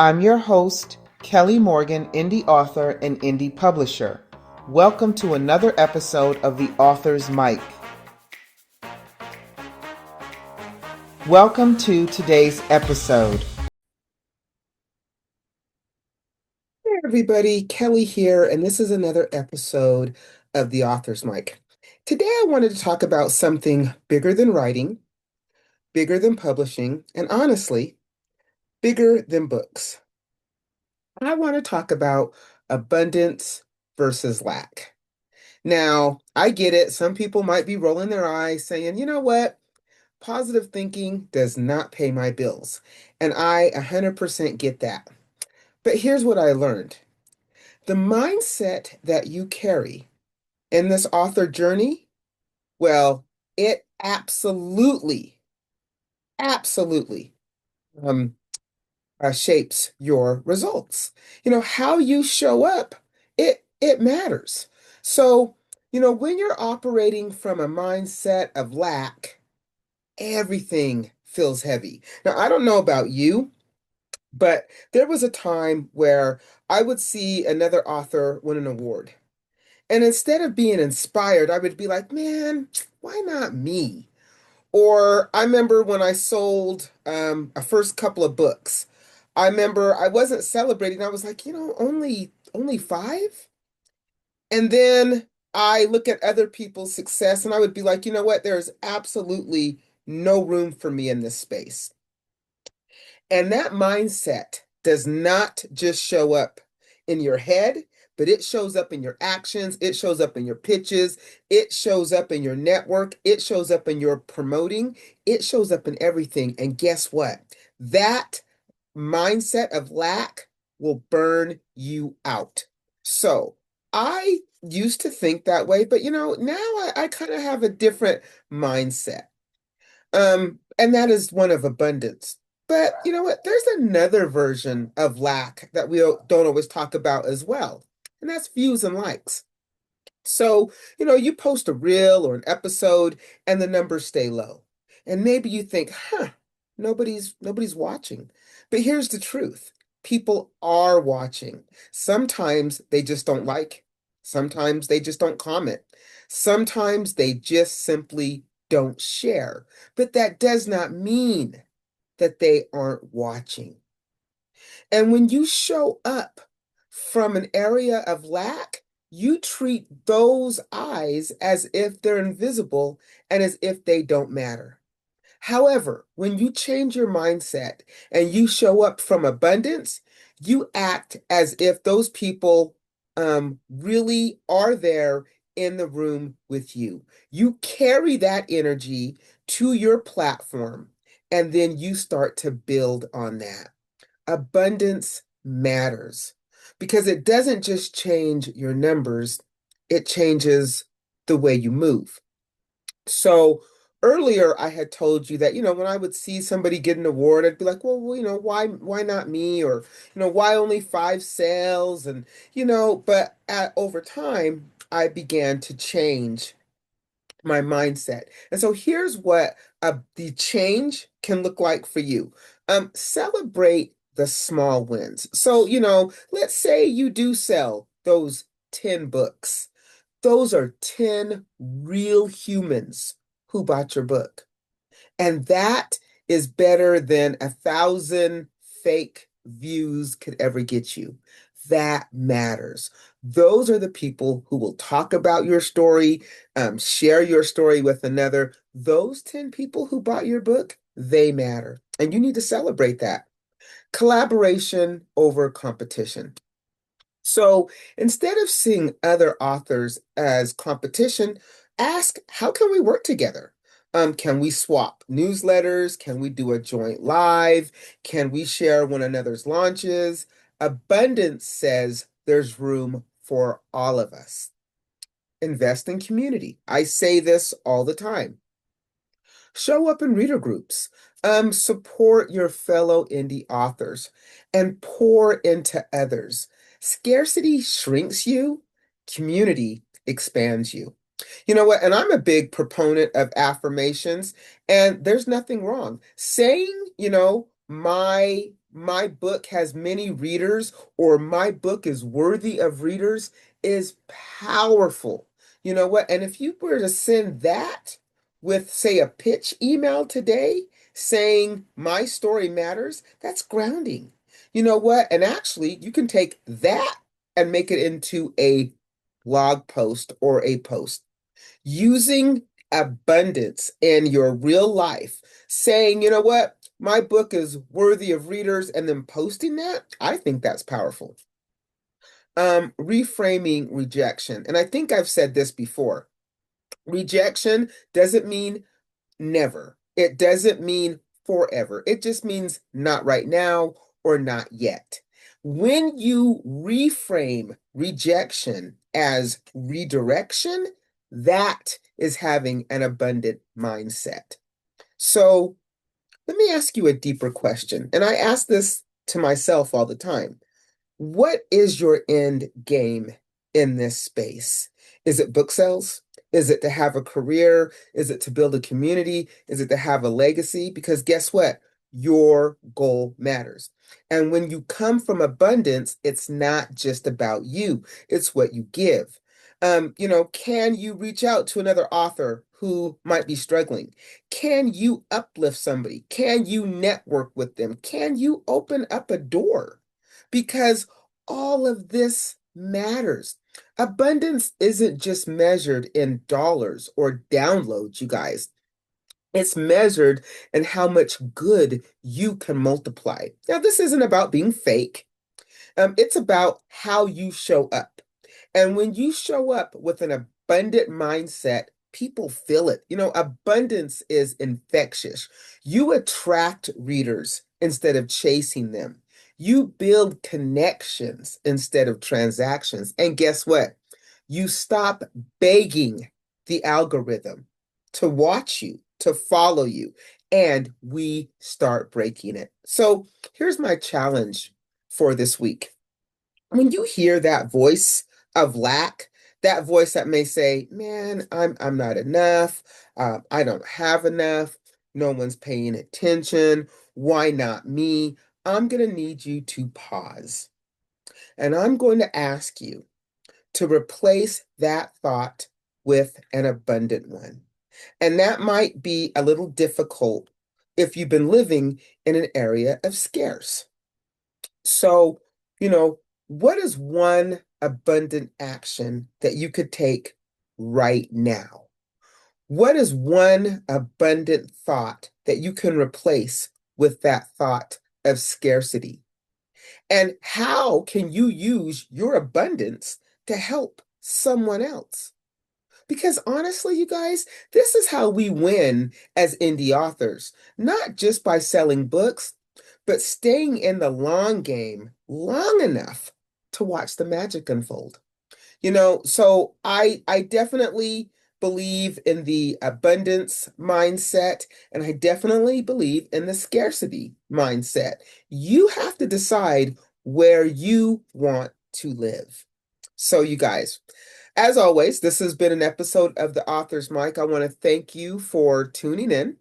I'm your host, Kelly Morgan, indie author and indie publisher. Welcome to another episode of The Author's Mic. Welcome to today's episode. Hey everybody, Kelly here, and this is another episode of The Author's Mic. Today I wanted to talk about something bigger than writing, bigger than publishing, and honestly, bigger than books. I want to talk about abundance versus lack. Now, I get it. Some people might be rolling their eyes saying, you know what? Positive thinking does not pay my bills. And I 100% get that. But here's what I learned. The mindset that you carry in this author journey, well, it absolutely um, shapes your results. How you show up, it matters. So, when you're operating from a mindset of lack, everything feels heavy. Now, I don't know about you, but there was a time where I would see another author win an award. And instead of being inspired, I would be like, man, why not me? Or I remember when I sold a first couple of books. I remember I wasn't celebrating. I was like, only five? And then I look at other people's success and I would be like, you know what? There's absolutely no room for me in this space. And that mindset does not just show up in your head, but it shows up in your actions, it shows up in your pitches, it shows up in your network, it shows up in your promoting, it shows up in everything. And guess what? That mindset of lack will burn you out. So I used to think that way, but now I kind of have a different mindset. And that is one of abundance. But you know what? There's another version of lack that we don't always talk about as well, and that's views and likes. So, you post a reel or an episode and the numbers stay low. And maybe you think, nobody's watching. But here's the truth. People are watching. Sometimes they just don't like. Sometimes they just don't comment. Sometimes they just simply don't share. But that does not mean that they aren't watching. And when you show up from an area of lack, you treat those eyes as if they're invisible and as if they don't matter. However, when you change your mindset and you show up from abundance, you act as if those people really are there in the room with you. You carry that energy to your platform, and then you start to build on that. Abundance matters because it doesn't just change your numbers, it changes the way you move. So earlier I had told you that, when I would see somebody get an award, I'd be like, well, why not me? Or, why only five sales? And, but over time, I began to change my mindset. And so here's what the change can look like for you. Celebrate the small wins. So, let's say you do sell those 10 books. Those are 10 real humans who bought your book. And that is better than 1,000 fake views could ever get you. That matters. Those are the people who will talk about your story, share your story with another. Those 10 people who bought your book, they matter. And you need to celebrate that. Collaboration over competition. So instead of seeing other authors as competition, ask, how can we work together? Can we swap newsletters? Can we do a joint live? Can we share one another's launches? Abundance says there's room for all of us. Invest in community. I say this all the time. Show up in reader groups. Support your fellow indie authors and pour into others. Scarcity shrinks you, community expands you. You know what? And I'm a big proponent of affirmations, and there's nothing wrong. Saying, my my book has many readers or my book is worthy of readers is powerful. You know what? And if you were to send that with, say, a pitch email today saying my story matters, that's grounding. You know what? And actually, you can take that and make it into a blog post or a post using abundance in your real life, saying, you know what, my book is worthy of readers, and then posting that, I think that's powerful. Reframing rejection. And I think I've said this before. Rejection doesn't mean never. It doesn't mean forever. It just means not right now or not yet. When you reframe rejection as redirection, that is having an abundant mindset. So let me ask you a deeper question. And I ask this to myself all the time. What is your end game in this space? Is it book sales? Is it to have a career? Is it to build a community? Is it to have a legacy? Because guess what? Your goal matters. And when you come from abundance, it's not just about you, it's what you give. Can you reach out to another author who might be struggling? Can you uplift somebody? Can you network with them? Can you open up a door? Because all of this matters. Abundance isn't just measured in dollars or downloads, you guys. It's measured in how much good you can multiply. Now, this isn't about being fake. It's about how you show up. And when you show up with an abundant mindset, people feel it. Abundance is infectious. You attract readers instead of chasing them. You build connections instead of transactions. And guess what? You stop begging the algorithm to watch you, to follow you, and we start breaking it. So here's my challenge for this week. When you hear that voice of lack, that voice that may say, "Man, I'm not enough. I don't have enough. No one's paying attention. Why not me?" I'm going to need you to pause. And I'm going to ask you to replace that thought with an abundant one. And that might be a little difficult if you've been living in an area of scarce. So, what is one abundant action that you could take right now? What is one abundant thought that you can replace with that thought of scarcity? And how can you use your abundance to help someone else? Because honestly, you guys, this is how we win as indie authors, not just by selling books, but staying in the long game long enough to watch the magic unfold. So I definitely believe in the abundance mindset, and I definitely believe in the scarcity mindset. You have to decide where you want to live. So, you guys, as always, this has been an episode of The Author's Mic. I want to thank you for tuning in.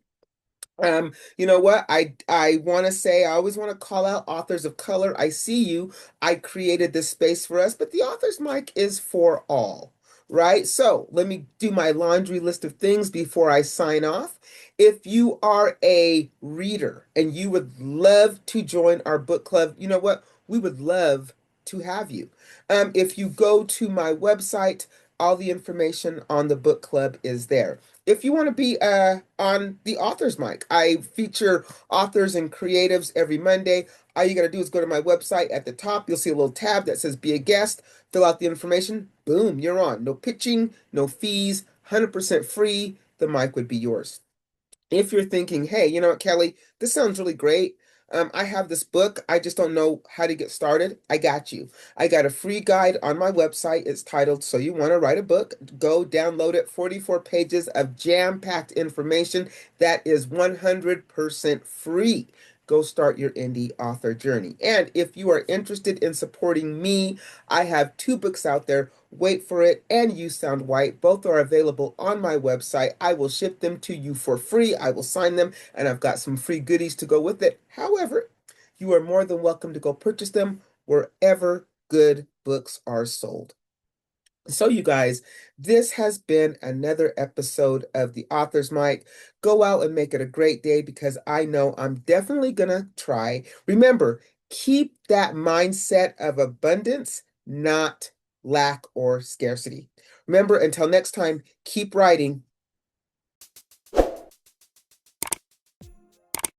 You know what? I want to say I always want to call out authors of color. I see you. I created this space for us, but the author's mic is for all, right? So let me do my laundry list of things before I sign off. If you are a reader and you would love to join our book club, you know what? We would love to have you. If you go to my website, all the information on the book club is there. If you want to be on the author's mic, I feature authors and creatives every Monday. All you got to do is go to my website. At the top, you'll see a little tab that says be a guest. Fill out the information. Boom, you're on. No pitching, no fees, 100% free. The mic would be yours. If you're thinking, hey, you know what, Kelly, this sounds really great. I have this book. I just don't know how to get started. I got you. I got a free guide on my website. It's titled So You Want to Write a Book. Go download it. 44 pages of jam-packed information that is 100% free. Go start your indie author journey. And if you are interested in supporting me, I have 2 books out there, Wait for It and You Sound White. Both are available on my website. I will ship them to you for free. I will sign them, and I've got some free goodies to go with it. However, you are more than welcome to go purchase them wherever good books are sold. So, you guys, this has been another episode of The Author's Mic. Go out and make it a great day because I know I'm definitely gonna try. Remember, keep that mindset of abundance, not lack or scarcity. Remember, until next time, keep writing.